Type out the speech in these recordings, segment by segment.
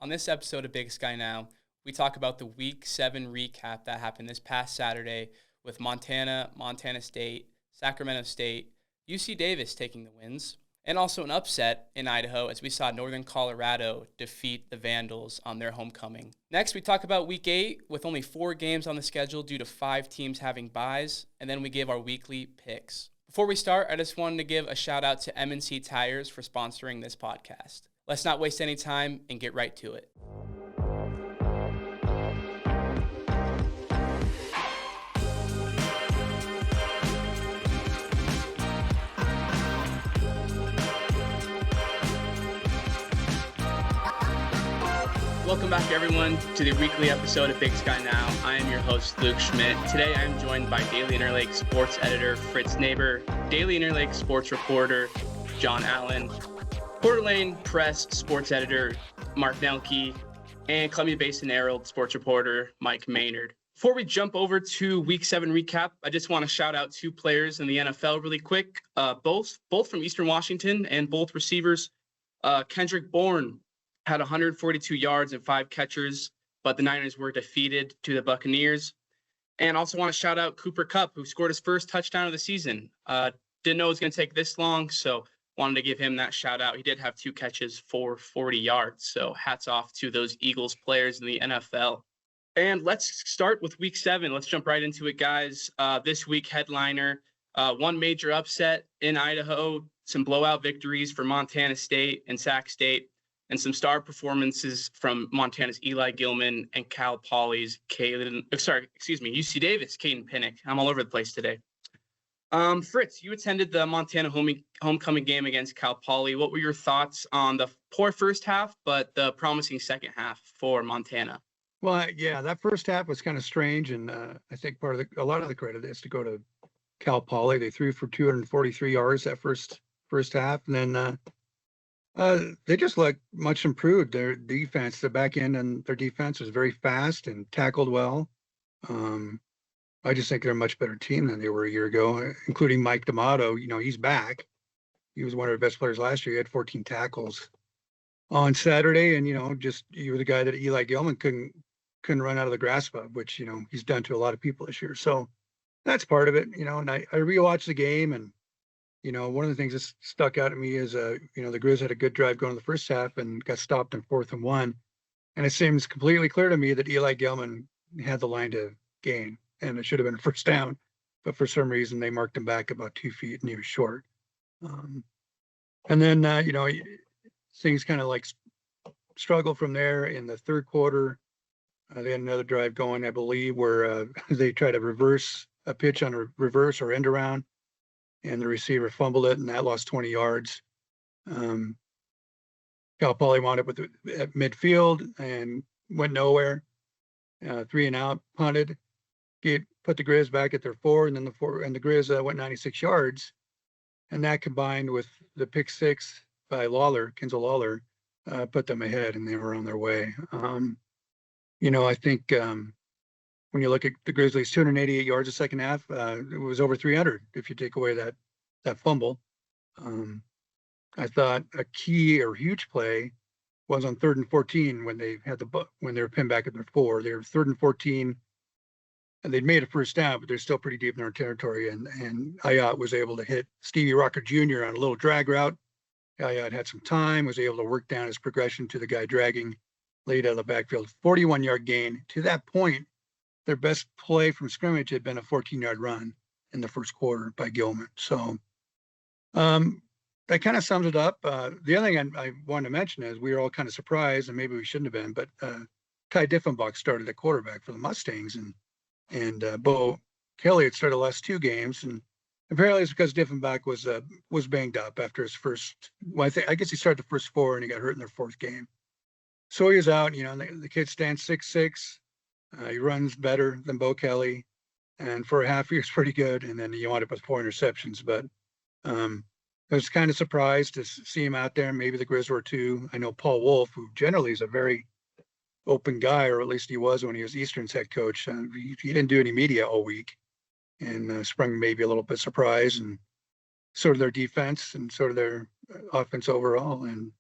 On this episode of Big Sky Now, we talk about the Week 7 recap that happened this past Saturday with Montana, Montana State, Sacramento State, UC Davis taking the wins, and also an upset in Idaho as we saw Northern Colorado defeat the Vandals on their homecoming. Next, we talk about Week 8 with only 4 games on the schedule due to 5 teams having byes, and then we give our weekly picks. Before we start, I just wanted to give a shout out to M&C Tires for sponsoring this podcast. Let's not waste any time and get right to it. Welcome back, everyone, to the weekly episode of Big Sky Now. I am your host, Luke Schmit. Today, I am joined by Daily Interlake sports editor Fritz Neighbor, Daily Interlake sports reporter John Allen, Coeur d'Alene Press sports editor Mark Nelke, and Columbia Basin Herald sports reporter Mike Maynard. Before we jump over to Week 7 recap, I just want to shout out 2 players in the NFL really quick, both from Eastern Washington and both receivers. Kendrick Bourne had 142 yards and 5 catchers, but the Niners were defeated to the Buccaneers. And also want to shout out Cooper Kupp, who scored his first touchdown of the season. Didn't know it was going to take this long, so wanted to give him that shout out. He did have 2 catches for 40 yards, so hats off to those Eagles players in the NFL. And let's start with Week 7. Let's jump right into it, guys. This week headliner, one major upset in Idaho, some blowout victories for Montana State and Sac State, and some star performances from Montana's Eli Gillman and Cal Poly's UC Davis, Caden Pinnick. I'm all over the place today. Fritz, you attended the Montana homecoming game against Cal Poly. What were your thoughts on the poor first half, but the promising second half for Montana? Well, yeah, that first half was kind of strange, and I think a lot of the credit is to go to Cal Poly. They threw for 243 yards that first half, and then they just looked much improved. Their defense, the back end, and their defense was very fast and tackled well. I just think they're a much better team than they were a year ago, including Mike D'Amato. You know, he's back. He was one of their best players last year. He had 14 tackles on Saturday, and you were the guy that Eli Gillman couldn't run out of the grasp of, which he's done to a lot of people this year. So that's part of it. And I rewatched the game, and one of the things that stuck out at me is the Grizz had a good drive going in the first half and got stopped in 4th and 1, and it seems completely clear to me that Eli Gillman had the line to gain, and it should have been a first down, but for some reason they marked him back about 2 feet and he was short. And then things kind of like struggled from there in the third quarter. They had another drive going, I believe, where they tried to reverse a pitch on a reverse or end around, and the receiver fumbled it, and that lost 20 yards. Cal Poly wound up at midfield and went nowhere. 3 and out, punted, put the Grizz back at their 4, and then the Grizz went 96 yards, and that combined with the pick 6 by Kenzel Lawler, put them ahead, and they were on their way. I think when you look at the Grizzlies, 288 yards the second half, it was over 300 if you take away that fumble. I thought a key or huge play was on 3rd and 14 when they were pinned back at their 4. They were 3rd and 14, and they'd made a first down, but they're still pretty deep in their territory. And Ayat was able to hit Stevie Rocker Jr. on a little drag route. Ayat had some time, was able to work down his progression to the guy dragging, laid out of the backfield, 41-yard gain. To that point, their best play from scrimmage had been a 14-yard run in the first quarter by Gillman. So that kind of sums it up. The other thing I wanted to mention is we were all kind of surprised, and maybe we shouldn't have been, but Ty Diffenbach started at quarterback for the Mustangs, and Bo Kelly had started the last 2 games, and apparently it's because Diffenbach was banged up after his first. Well, I guess he started the first 4, and he got hurt in their 4th game. So he was out. The kid stands 6'6". He runs better than Bo Kelly, and for a half, he was pretty good. And then he wound up with 4 interceptions. But I was kind of surprised to see him out there. Maybe the Grizz were too. I know Paul Wolf, who generally is a very open guy, or at least he was when he was Eastern's head coach. He didn't do any media all week, and sprung maybe a little bit surprise, and sort of their defense and sort of their offense overall. And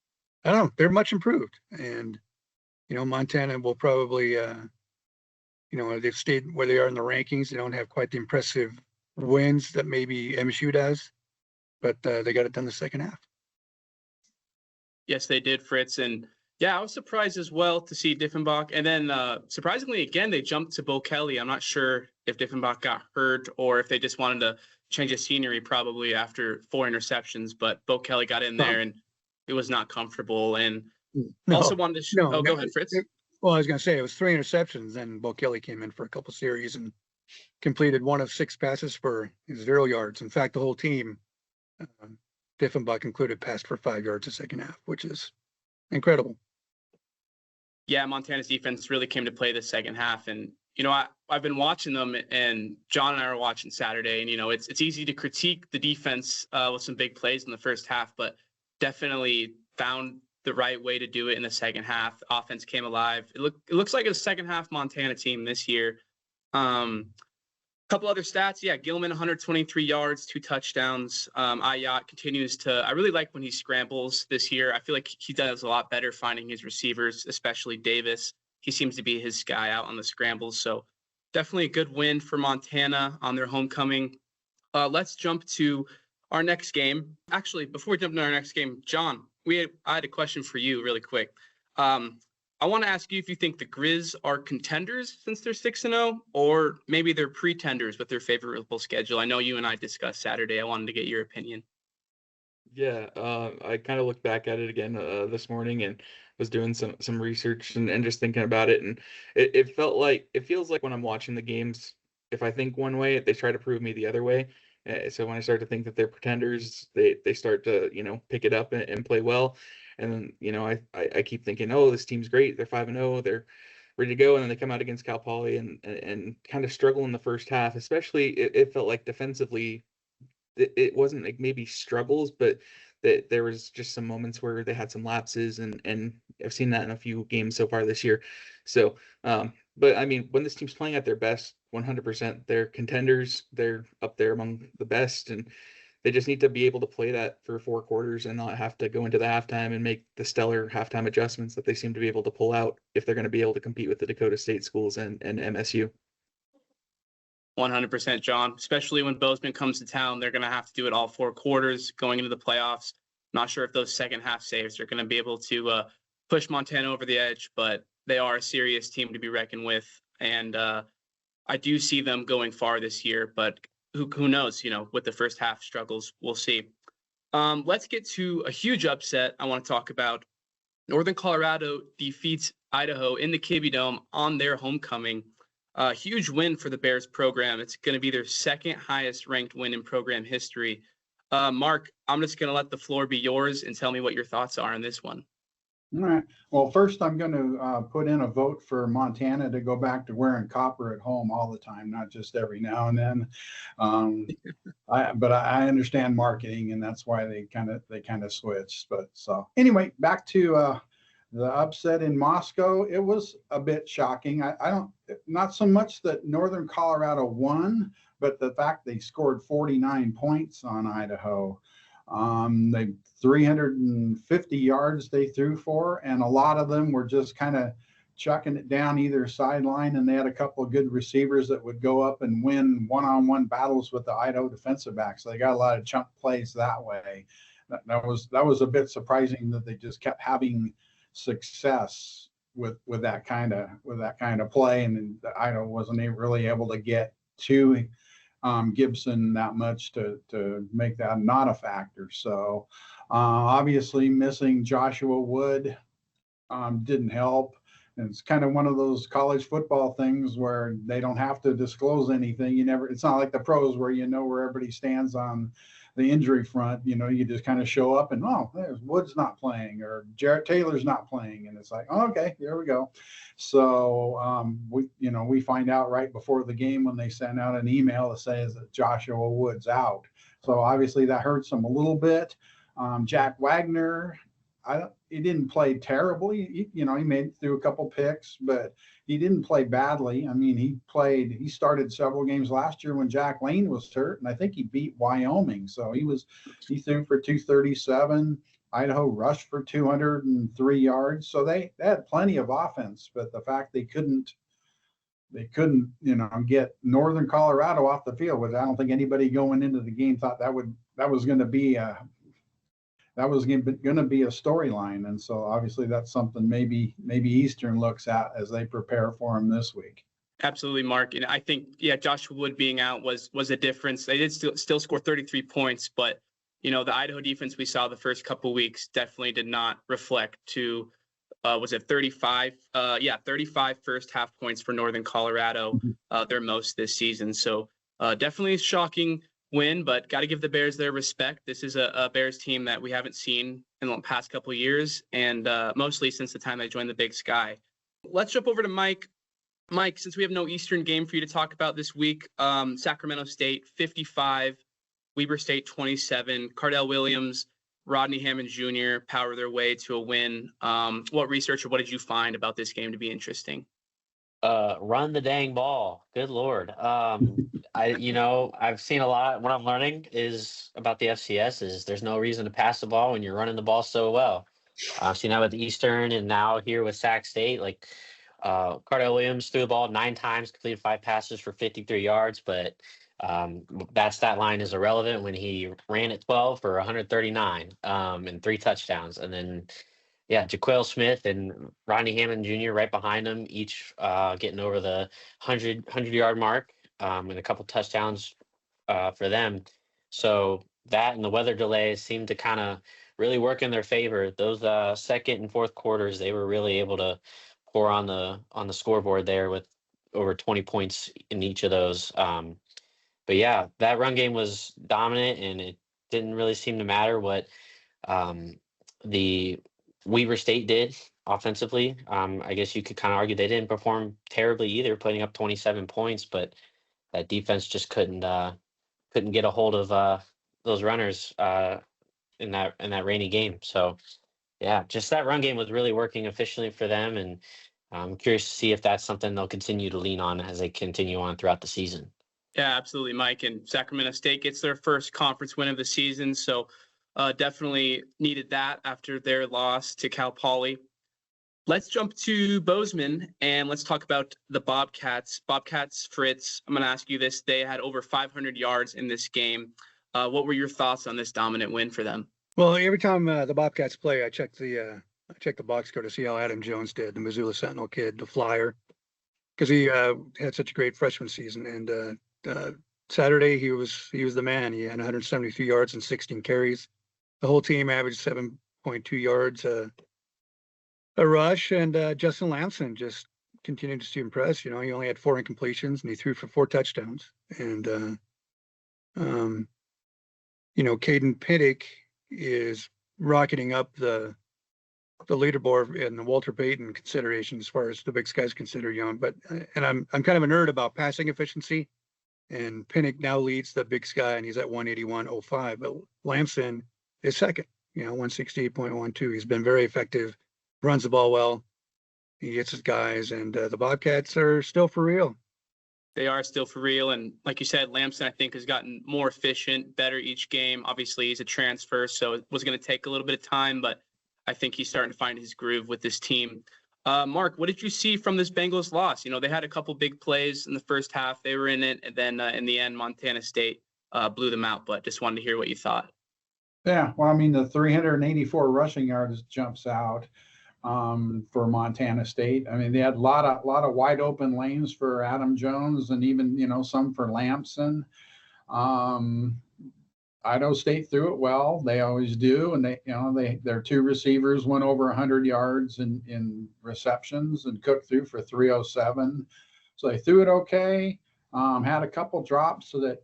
I don't know, they're much improved. And Montana will probably, they've stayed where they are in the rankings. They don't have quite the impressive wins that maybe MSU does, but they got it done the second half. Yes, they did, Fritz. And yeah, I was surprised as well to see Diffenbach. And then surprisingly, again, they jumped to Bo Kelly. I'm not sure if Diffenbach got hurt or if they just wanted to change the scenery probably after 4 interceptions. But Bo Kelly got in there and it was not comfortable. And also wanted to go ahead, Fritz. Well, I was going to say it was 3 interceptions. Then Bo Kelly came in for a couple series and completed 1 of 6 passes for 0 yards. In fact, the whole team, Diffenbach included, passed for 5 yards the second half, which is incredible. Yeah, Montana's defense really came to play the second half. And, I've been watching them, and John and I were watching Saturday, and, it's easy to critique the defense with some big plays in the first half, but definitely found the right way to do it in the second half. The offense came alive. It looks like a second half Montana team this year. Couple other stats. Yeah, Gillman, 123 yards, 2 touchdowns. Ayat continues to, I really like when he scrambles this year. I feel like he does a lot better finding his receivers, especially Davis. He seems to be his guy out on the scrambles. So definitely a good win for Montana on their homecoming. Let's jump to our next game. Actually, before we jump into our next game, John, I had a question for you really quick. I want to ask you if you think the Grizz are contenders since they're 6-0, or maybe they're pretenders with their favorable schedule. I know you and I discussed Saturday. I wanted to get your opinion. Yeah, I kind of looked back at it again this morning and was doing some research and just thinking about it. And it feels like when I'm watching the games, if I think one way, they try to prove me the other way. So when I start to think that they're pretenders, they start to, pick it up and play well. And then, I keep thinking, oh, this team's great. They're 5-0. They're ready to go. And then they come out against Cal Poly and kind of struggle in the first half. Especially, it felt like defensively, it wasn't like maybe struggles, but that there was just some moments where they had some lapses. And I've seen that in a few games so far this year. So, but I mean, when this team's playing at their best, 100%, they're contenders. They're up there among the best. And they just need to be able to play that for 4 quarters and not have to go into the halftime and make the stellar halftime adjustments that they seem to be able to pull out if they're going to be able to compete with the Dakota State schools and MSU. 100%, John. Especially when Bozeman comes to town, they're going to have to do it all 4 quarters going into the playoffs. Not sure if those second half saves are going to be able to push Montana over the edge, but they are a serious team to be reckoned with. And I do see them going far this year, but who knows, with the first half struggles, we'll see. Let's get to a huge upset I want to talk about. Northern Colorado defeats Idaho in the Kibbe Dome on their homecoming. A huge win for the Bears program. It's going to be their second highest ranked win in program history. Mark, I'm just going to let the floor be yours and tell me what your thoughts are on this one. All right. Well, first I'm going to put in a vote for Montana to go back to wearing copper at home all the time, not just every now and then. But I understand marketing, and that's why they kind of switched. But so anyway, back to the upset in Moscow. It was a bit shocking. Not so much that Northern Colorado won, but the fact they scored 49 points on Idaho. They 350 yards they threw for, and a lot of them were just kind of chucking it down either sideline, and they had a couple of good receivers that would go up and win one-on-one battles with the Idaho defensive backs. So they got a lot of chunk plays that way. That was a bit surprising that they just kept having success with that kind of play, and Idaho wasn't really able to get to Gibson that much to make that not a factor. So obviously missing Joshua Wood didn't help. And it's kind of one of those college football things where they don't have to disclose anything. It's not like the pros where where everybody stands on the injury front. You just kind of show up and, there's Wood's not playing or Jarrett Taylor's not playing. And it's like, okay, here we go. So we find out right before the game when they send out an email that says that Joshua Wood's out. So obviously that hurts them a little bit. Jack Wagner, he didn't play terribly. He made through a couple picks, but he didn't play badly. I mean, he started several games last year when Jack Lane was hurt, and I think he beat Wyoming. So he threw for 237. Idaho rushed for 203 yards. So they had plenty of offense, but the fact they couldn't, get Northern Colorado off the field, which I don't think anybody going into the game thought that was going to be a storyline. And so obviously that's something maybe Eastern looks at as they prepare for them this week. Absolutely, Mark. And I think, Joshua Wood being out was a difference. They did still score 33 points, but, the Idaho defense we saw the first couple of weeks definitely did not reflect to, was it 35? 35 first half points for Northern Colorado, their most this season. So definitely a shocking win, but got to give the Bears their respect. This is a Bears team that we haven't seen in the past couple of years, and mostly since the time they joined the Big Sky. Let's jump over to Mike. Mike, since we have no Eastern game for you to talk about this week, Sacramento State 55, Weber State 27, Cardell Williams, Rodney Hammond Jr. power their way to a win. What research or what did you find about this game to be interesting? Run the dang ball. Good Lord. I've seen a lot. What I'm learning is about the FCS is there's no reason to pass the ball when you're running the ball so well. I've seen that with Eastern and now here with Sac State. Like Cardell Williams threw the ball 9 times, completed 5 passes for 53 yards, but that stat line is irrelevant when he ran at 12 for 139 and 3 touchdowns. And then Jaquel Smith and Rodney Hammond Jr. right behind him, each getting over the 100-yard mark and a couple touchdowns for them. So that and the weather delays seemed to kind of really work in their favor. Those second and fourth quarters, they were really able to pour on the scoreboard there with over 20 points in each of those. But yeah, that run game was dominant, and it didn't really seem to matter what the Weber State did offensively. I guess you could kind of argue they didn't perform terribly either, putting up 27 points, but that defense just couldn't get a hold of those runners in that rainy game. So yeah, just that run game was really working efficiently for them, and I'm curious to see if that's something they'll continue to lean on as they continue on throughout the season. Yeah, absolutely, Mike. And Sacramento State gets their first conference win of the season, so definitely needed that after their loss to Cal Poly. Let's jump to Bozeman and let's talk about the Bobcats. Bobcats, Fritz, I'm going to ask you this. They had over 500 yards in this game. What were your thoughts on this dominant win for them? Well, every time the Bobcats play, I check the box score to see how Adam Jones did, the Missoula Sentinel kid, the flyer, because he had such a great freshman season. And Saturday he was the man. He had 173 yards and 16 carries. The whole team averaged 7.2 yards a rush, and Justin Lamson just continued to impress. He only had 4 incompletions, and he threw for 4 touchdowns. And Caden Pinnick is rocketing up the leaderboard in the Walter Payton consideration as far as the Big Sky's considered young. But I'm kind of a nerd about passing efficiency, and Pinnick now leads the Big Sky, and he's at 181.05. But Lamson is second, 168.12. He's been very effective, runs the ball well, he gets his guys, and the Bobcats are still for real. They are still for real. And like you said, Lamson, I think, has gotten more efficient, better each game. Obviously, he's a transfer, so it was going to take a little bit of time, but I think he's starting to find his groove with this team. Mark, what did you see from this Bengals loss? They had a couple big plays in the first half. They were in it, and then in the end, Montana State blew them out, but just wanted to hear what you thought. Yeah, well, the 384 rushing yards jumps out for Montana State. They had a lot of wide open lanes for Adam Jones, and even some for Lamson. Idaho State threw it well. They always do, and their 2 receivers went over 100 yards in receptions, and Cook threw for 307. So they threw it okay. Had a couple drops so that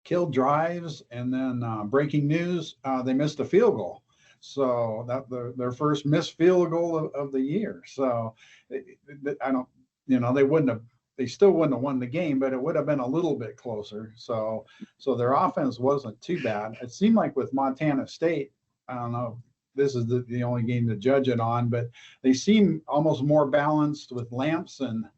killed drives, and then breaking news, they missed a field goal. So that their first missed field goal of the year. So they still wouldn't have won the game, but it would have been a little bit closer. So their offense wasn't too bad. It seemed like with Montana State, I don't know, this is the only game to judge it on, but they seem almost more balanced with Lamson,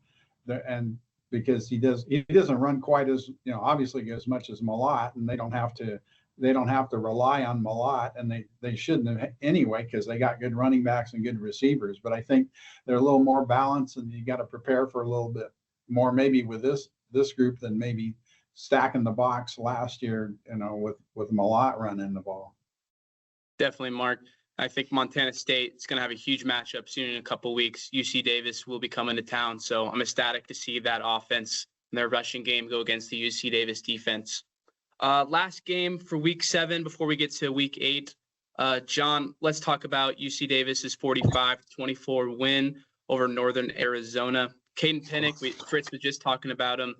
and because he doesn't run quite as, obviously as much as Malott, and they don't have to they don't have to rely on Malott, and they shouldn't have anyway, because they got good running backs and good receivers. But I think they're a little more balanced, and you got to prepare for a little bit more maybe with this group than maybe stacking the box last year, with Malott running the ball. Definitely, Mark. I think Montana State is going to have a huge matchup soon in a couple weeks. UC Davis will be coming to town, so I'm ecstatic to see that offense and their rushing game go against the UC Davis defense. Last game for week 7 before we get to week 8. John, let's talk about UC Davis's 45-24 win over Northern Arizona. Caden Pinnick, Fritz was just talking about him.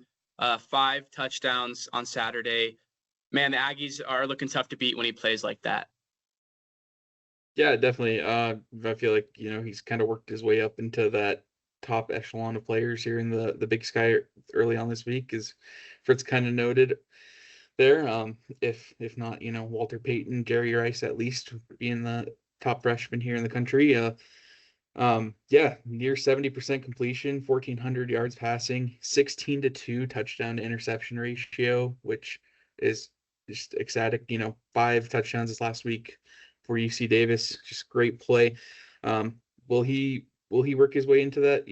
5 touchdowns on Saturday. Man, the Aggies are looking tough to beat when he plays like that. Yeah, definitely. I feel like, he's kind of worked his way up into that top echelon of players here in the Big Sky early on this week, as Fritz kind of noted there. If not, Walter Payton, Jerry Rice at least being the top freshman here in the country. Near 70% completion, 1,400 yards passing, 16-2 touchdown to interception ratio, which is just ecstatic. 5 touchdowns this last week for UC Davis. Just great play. Will he work his way into that,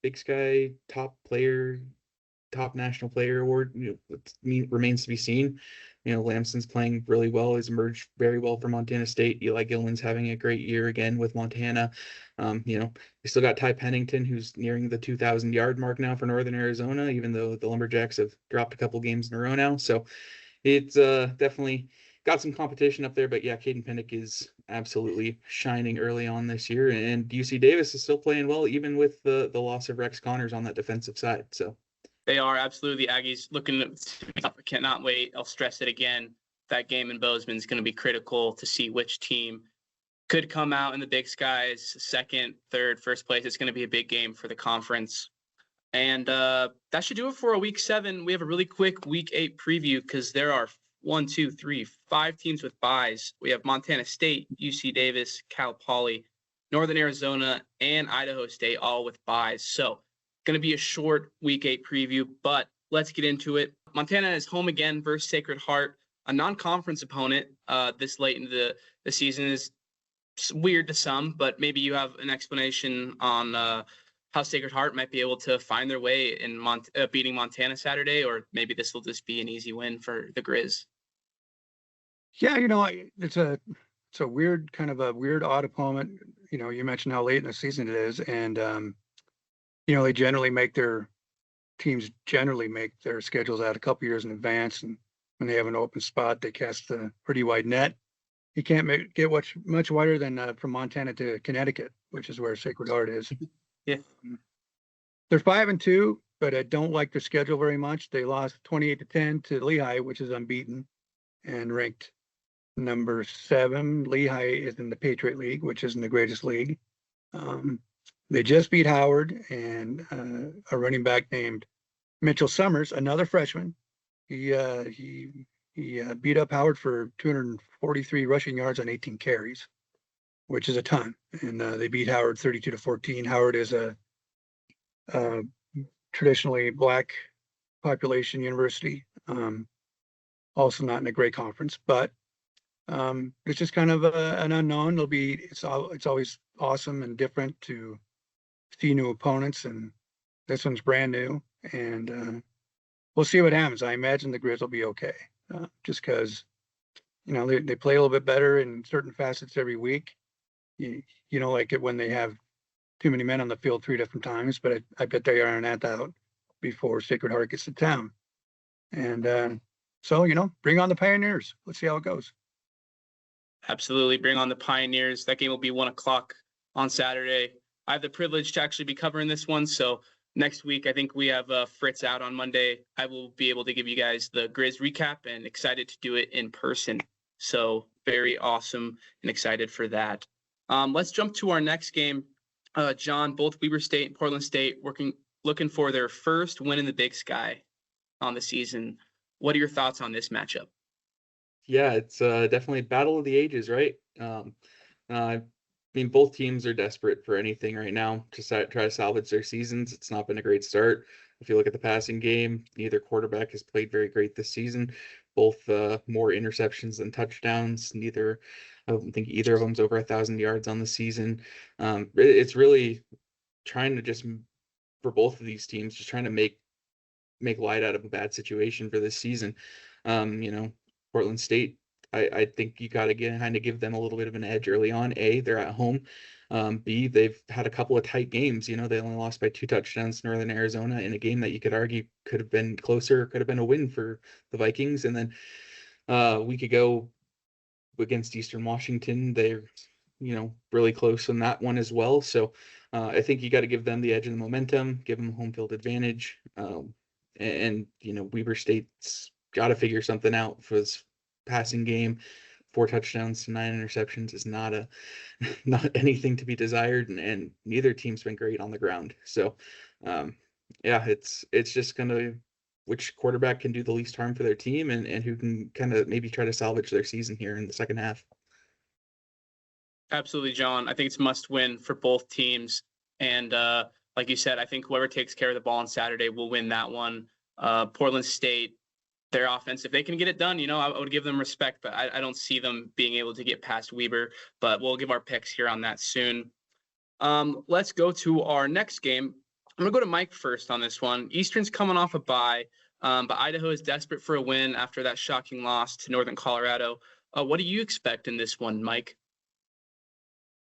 Big Sky top national player award? Remains to be seen. Lamson's playing really well. He's emerged very well for Montana State. Eli Gillman's having a great year again with Montana. You still got Ty Pennington, who's nearing the 2,000-yard mark now for Northern Arizona, even though the Lumberjacks have dropped a couple games in a row now. So it's definitely got some competition up there. But yeah, Caden Pinnick is absolutely shining early on this year, and UC Davis is still playing well, even with the loss of Rex Connors on that defensive side. So they are absolutely the Aggies looking. I cannot wait. I'll stress it again. That game in Bozeman is going to be critical to see which team could come out in the Big Skies, second, third, first place. It's going to be a big game for the conference. And that should do it for a week 7. We have a really quick week 8 preview because there are 5 teams with byes. We have Montana State, UC Davis, Cal Poly, Northern Arizona, and Idaho State all with byes. So going to be a short week 8 preview, but let's get into it. Montana is home again versus Sacred Heart, a non-conference opponent this late into the season. Is weird to some, but maybe you have an explanation on how Sacred Heart might be able to find their way in beating Montana Saturday, or maybe this will just be an easy win for the Grizz. Yeah, it's a weird, kind of a weird, odd opponent. You mentioned how late in the season it is, and teams generally make their schedules out a couple years in advance, and when they have an open spot, they cast a pretty wide net. You can't get much wider than from Montana to Connecticut, which is where Sacred Heart is. Yeah, they're 5-2, but I don't like their schedule very much. They lost 28-10 to Lehigh, which is unbeaten and ranked number 7. Lehigh is in the Patriot League, which isn't the greatest league. They just beat Howard, and a running back named Mitchell Summers, another freshman. He beat up Howard for 243 rushing yards on 18 carries, which is a ton. And they beat Howard 32-14. Howard is a traditionally black population university, also not in a great conference, but it's just kind of an unknown. It's always awesome and different to see new opponents, and this one's brand new, and we'll see what happens. I imagine the Grizz will be okay, just because they play a little bit better in certain facets every week. You don't like it when they have too many men on the field 3 different times, but I bet they iron that out before Sacred Heart gets to town. And so bring on the Pioneers. Let's see how it goes. Absolutely, bring on the Pioneers. That game will be 1:00 on Saturday. I have the privilege to actually be covering this one, so next week I think we have Fritz out on Monday. I will be able to give you guys the Grizz recap, and excited to do it in person. So very awesome and excited for that. Let's jump to our next game. John, both Weber State and Portland State looking for their first win in the Big Sky on the season. What are your thoughts on this matchup? Yeah, it's definitely battle of the ages, right? Both teams are desperate for anything right now to try to salvage their seasons. It's not been a great start. If you look at the passing game, neither quarterback has played very great this season. both more interceptions than touchdowns. I don't think either of them's over 1,000 yards on the season. It's really trying to just, for both of these teams, just trying to make light out of a bad situation for this season. Portland State, I think you got to kind of give them a little bit of an edge early on. A, they're at home. B, they've had a couple of tight games. They only lost by 2 touchdowns to Northern Arizona in a game that you could argue could have been closer, could have been a win for the Vikings. And then a week ago against Eastern Washington, they're, really close on that one as well. So I think you got to give them the edge and the momentum, give them home field advantage. And Weber State's got to figure something out for this passing game. 4 touchdowns to 9 interceptions is not anything to be desired, and neither team's been great on the ground. So it's just gonna which quarterback can do the least harm for their team and who can kind of maybe try to salvage their season here in the second half. Absolutely, John. I think it's must win for both teams. And like you said, I think whoever takes care of the ball on Saturday will win that one. Portland State, their offense, if they can get it done, I would give them respect, but I don't see them being able to get past Weber. But we'll give our picks here on that soon. Let's go to our next game. I'm going to go to Mike first on this one. Eastern's coming off a bye, but Idaho is desperate for a win after that shocking loss to Northern Colorado. What do you expect in this one, Mike?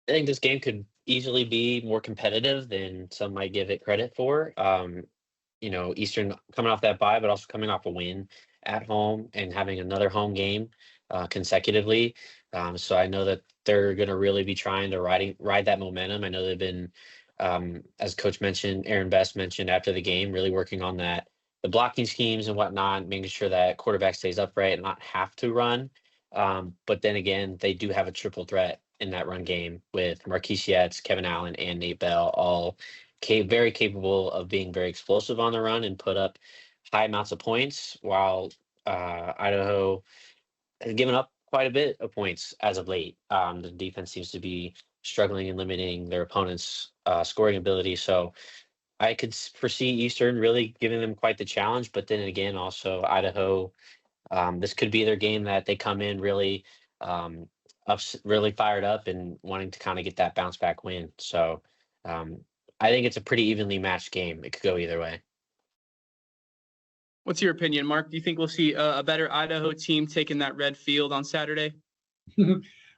I think this game could easily be more competitive than some might give it credit for. Eastern coming off that bye, but also coming off a win at home and having another home game consecutively. So I know that they're going to really be trying to ride that momentum. I know they've been, as Coach mentioned, Aaron Best mentioned after the game, really working on the blocking schemes and whatnot, making sure that quarterback stays upright and not have to run. But then again, they do have a triple threat in that run game with Marquise Yates, Kevin Allen, and Nate Bell, all very capable of being very explosive on the run and put up high amounts of points, while Idaho has given up quite a bit of points as of late. The defense seems to be struggling and limiting their opponent's scoring ability. So I could foresee Eastern really giving them quite the challenge. But then again, also Idaho, this could be their game that they come in really really fired up and wanting to kind of get that bounce back win. So I think it's a pretty evenly matched game. It could go either way. What's your opinion, Mark? Do you think we'll see a better Idaho team taking that red field on Saturday?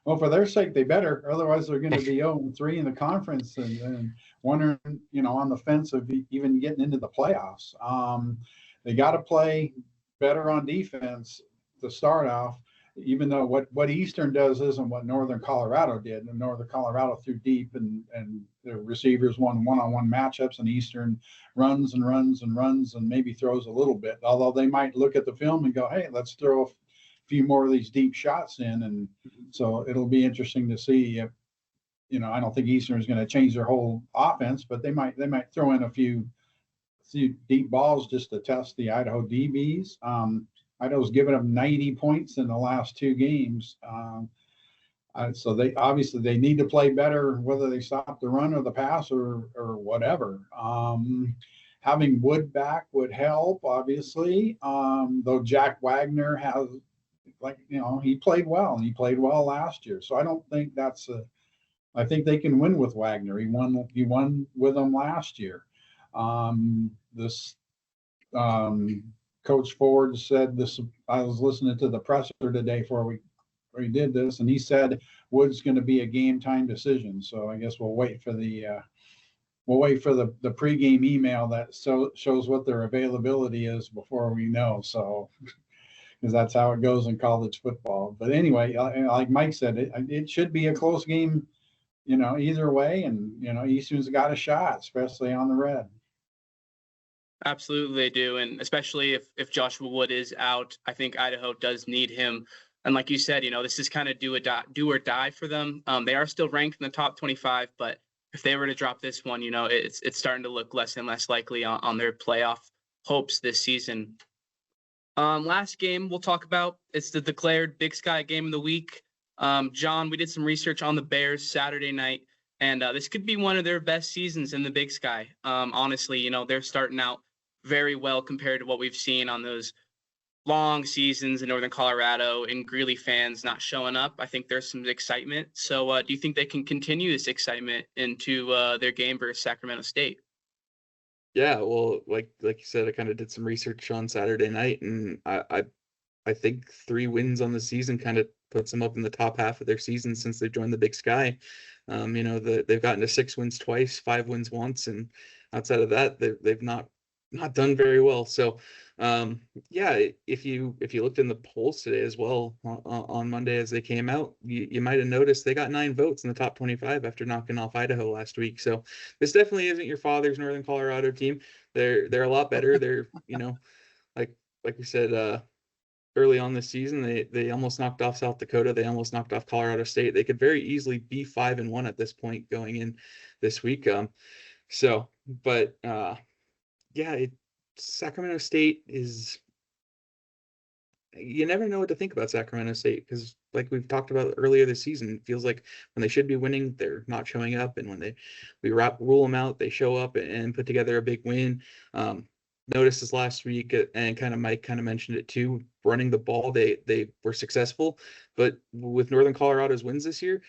Well, for their sake, they better. Otherwise, they're going to be 0-3 in the conference and wondering, on the fence of even getting into the playoffs. They got to play better on defense to start off, even though what Eastern does isn't what Northern Colorado did. And Northern Colorado threw deep and the receivers won one-on-one matchups, and Eastern runs and maybe throws a little bit. Although they might look at the film and go, hey, let's throw a few more of these deep shots in. And so it'll be interesting to see if, I don't think Eastern is going to change their whole offense, but they might throw in a few deep balls just to test the Idaho DBs. Idaho's given them 90 points in the last 2 games. So they need to play better, whether they stop the run or the pass or whatever. Having Wood back would help, obviously. Though Jack Wagner has, he played well, and he played well last year. So I don't think I think they can win with Wagner. He won with them last year. Coach Ford said this. I was listening to the presser today before we did this, and he said Wood's going to be a game time decision. So I guess we'll wait for the pregame email that shows what their availability is before we know. So because that's how it goes in college football. But anyway, like Mike said, it should be a close game, either way, and Eastern's got a shot, especially on the red. Absolutely, they do. And especially if Joshua Wood is out, I think Idaho does need him. And like you said, this is kind of do or die for them. They are still ranked in the top 25, but if they were to drop this one, it's starting to look less and less likely on their playoff hopes this season. Last game we'll talk about, it's the declared Big Sky game of the week. John, we did some research on the Bears Saturday night, and this could be one of their best seasons in the Big Sky. Honestly, they're starting out very well compared to what we've seen on those long seasons in Northern Colorado and Greeley fans not showing up, I think there's some excitement. So do you think they can continue this excitement into their game versus Sacramento State? Yeah, well, like you said, I kind of did some research on Saturday night, and I think 3 wins on the season kind of puts them up in the top half of their season since they've joined the Big Sky. They've gotten to 6 wins twice, 5 wins once, and outside of that, they've not done very well. So, yeah, if you looked in the polls today as well on Monday as they came out, you might have noticed they got 9 votes in the top 25 after knocking off Idaho last week. So this definitely isn't your father's Northern Colorado team. They're a lot better. They're like we said early on this season, they almost knocked off South Dakota. They almost knocked off Colorado State. They could very easily be 5-1 at this point going in this week. Yeah, Sacramento State is, you never know what to think about Sacramento State because, like we've talked about earlier this season, it feels like when they should be winning, they're not showing up, and when we rule them out, they show up and put together a big win. Noticed this last week, and Mike kind of mentioned it too. Running the ball, they were successful, but with Northern Colorado's wins this year,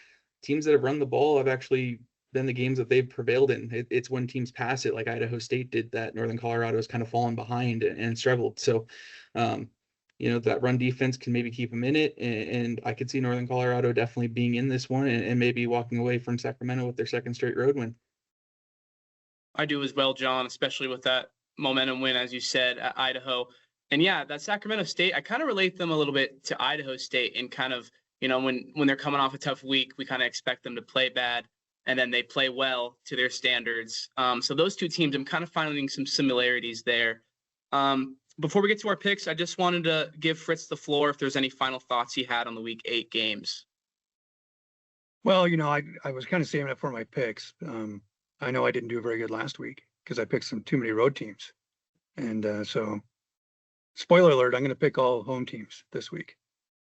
teams that have run the ball have actually been the games that they've prevailed in. It's when teams pass it, like Idaho State did, that Northern Colorado has kind of fallen behind and struggled. So, that run defense can maybe keep them in it, and I could see Northern Colorado definitely being in this one and maybe walking away from Sacramento with their 2nd straight road win. I do as well, John, especially with that momentum win, as you said, at Idaho. And yeah, that Sacramento State, I kind of relate them a little bit to Idaho State, and kind of, when they're coming off a tough week, we kind of expect them to play bad, and then they play well to their standards. So those 2 teams, I'm kind of finding some similarities there. Before we get to our picks, I just wanted to give Fritz the floor if there's any final thoughts he had on the Week 8 games. Well, I was kind of saving it for my picks. I know I didn't do very good last week because I picked too many road teams. And so, spoiler alert, I'm going to pick all home teams this week.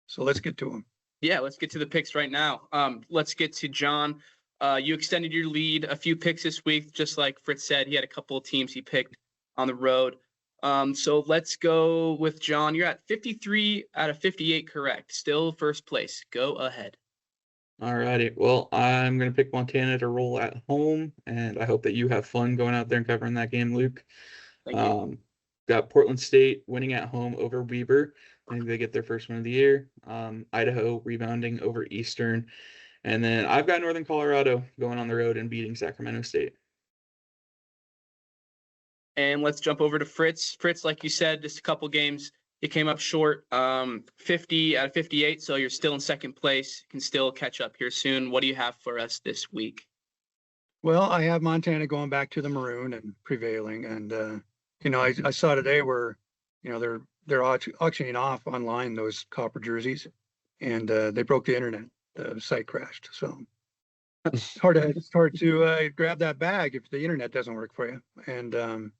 So let's get to them. Yeah, let's get to the picks right now. Let's get to John. You extended your lead a few picks this week, just like Fritz said. He had a couple of teams he picked on the road. So let's go with John. You're at 53 out of 58 correct. Still first place. Go ahead. All righty. Well, I'm going to pick Montana to roll at home, and I hope that you have fun going out there and covering that game, Luke. Thank you. Got Portland State winning at home over Weber. I think they get their first win of the year. Idaho rebounding over Eastern. And then I've got Northern Colorado going on the road and beating Sacramento State. And let's jump over to Fritz. Fritz, like you said, just a couple games, you came up short, 50 out of 58, so you're still in second place. You can still catch up here soon. What do you have for us this week? Well, I have Montana going back to the maroon and prevailing. And, I saw today where, they're auctioning off online those copper jerseys, and they broke the internet. The site crashed. So it's hard to grab that bag if the internet doesn't work for you. And,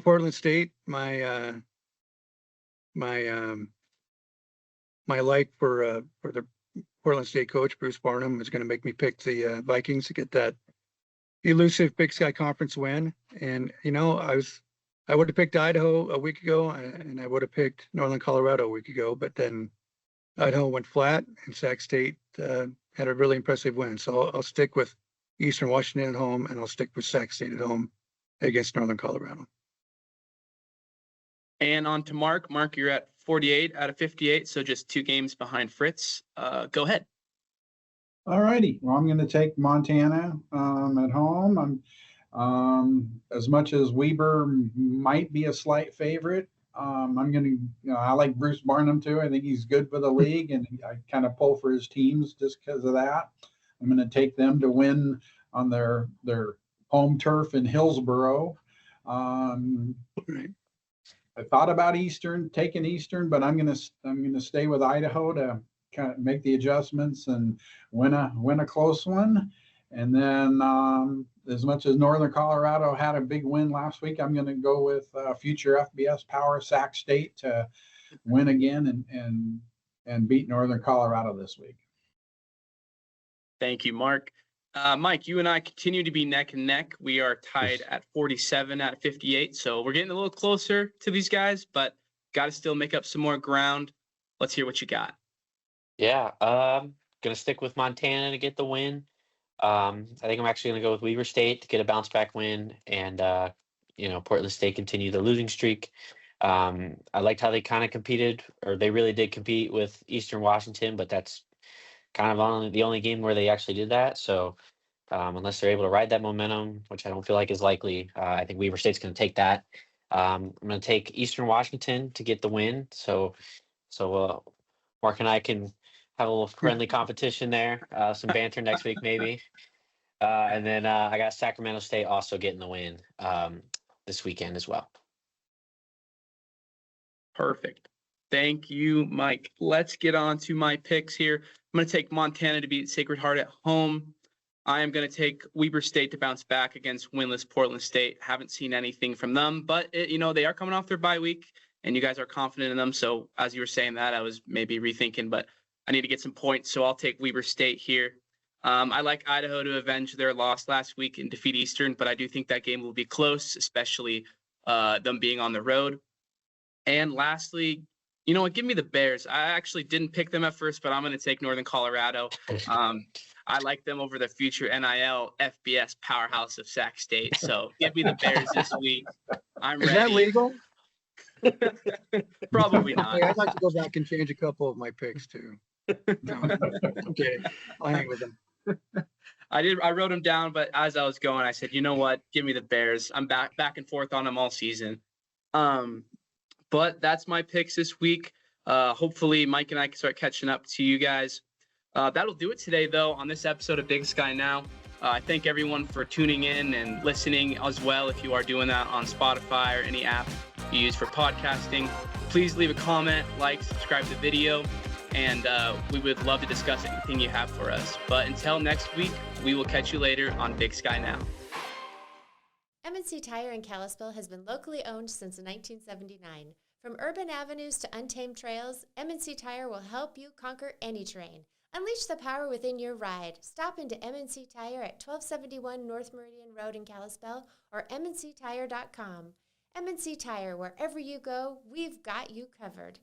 Portland State, my like for the Portland State coach, Bruce Barnum, is going to make me pick the Vikings to get that elusive Big Sky Conference win. And, I would have picked Idaho a week ago, and I would have picked Northern Colorado a week ago, but then Idaho went flat, and Sac State had a really impressive win. So I'll stick with Eastern Washington at home, and I'll stick with Sac State at home against Northern Colorado. And on to Mark. Mark, you're at 48 out of 58, so just 2 games behind Fritz. Go ahead. All righty. Well, I'm going to take Montana at home. As much as Weber might be a slight favorite, I'm going to, I like Bruce Barnum too. I think he's good for the league, and I kind of pull for his teams just because of that. I'm going to take them to win on their home turf in Hillsboro. I thought about taking Eastern, but I'm going to stay with Idaho to kind of make the adjustments and win a close one. And then as much as Northern Colorado had a big win last week, I'm going to go with future FBS power Sac State to win again and beat Northern Colorado this week. Thank you, Mark. Mike, you and I continue to be neck and neck. We are tied at 47 out of 58, so we're getting a little closer to these guys, but got to still make up some more ground. Let's hear what you got. Yeah, gonna stick with Montana to get the win. I think I'm actually gonna go with Weber State to get a bounce back win, and Portland State continue the losing streak. I liked how they kind of competed, or they really did compete with Eastern Washington, but that's kind of the only game where they actually did that. So unless they're able to ride that momentum, which I don't feel like is likely, I think Weber State's going to take that. I'm going to take Eastern Washington to get the win. So Mark and I can have a little friendly competition there, some banter next week maybe. And then I got Sacramento State also getting the win this weekend as well. Perfect. Thank you, Mike. Let's get on to my picks here. I'm going to take Montana to beat Sacred Heart at home. I am going to take Weber State to bounce back against winless Portland State. Haven't seen anything from them, but they are coming off their bye week, and you guys are confident in them. So as you were saying that, I was maybe rethinking, but I need to get some points, so I'll take Weber State here. I like Idaho to avenge their loss last week and defeat Eastern, but I do think that game will be close, especially them being on the road. And lastly, you know what? Give me the Bears. I actually didn't pick them at first, but I'm going to take Northern Colorado. I like them over the future NIL FBS powerhouse of Sac State. So give me the Bears this week. I'm ready. Is that legal? Probably not. Hey, I'd like to go back and change a couple of my picks too. No, okay, I'll hang with them. I wrote them down, but as I was going, I said, you know what? Give me the Bears. I'm back and forth on them all season. But that's my picks this week. Hopefully Mike and I can start catching up to you guys. That'll do it today, though, on this episode of Big Sky Now. I thank everyone for tuning in and listening as well. If you are doing that on Spotify or any app you use for podcasting, please leave a comment, like, subscribe to the video, and we would love to discuss anything you have for us. But until next week, we will catch you later on Big Sky Now. M&C Tire in Kalispell has been locally owned since 1979. From urban avenues to untamed trails, M&C Tire will help you conquer any terrain. Unleash the power within your ride. Stop into M&C Tire at 1271 North Meridian Road in Kalispell or mnctire.com. M&C Tire, wherever you go, we've got you covered.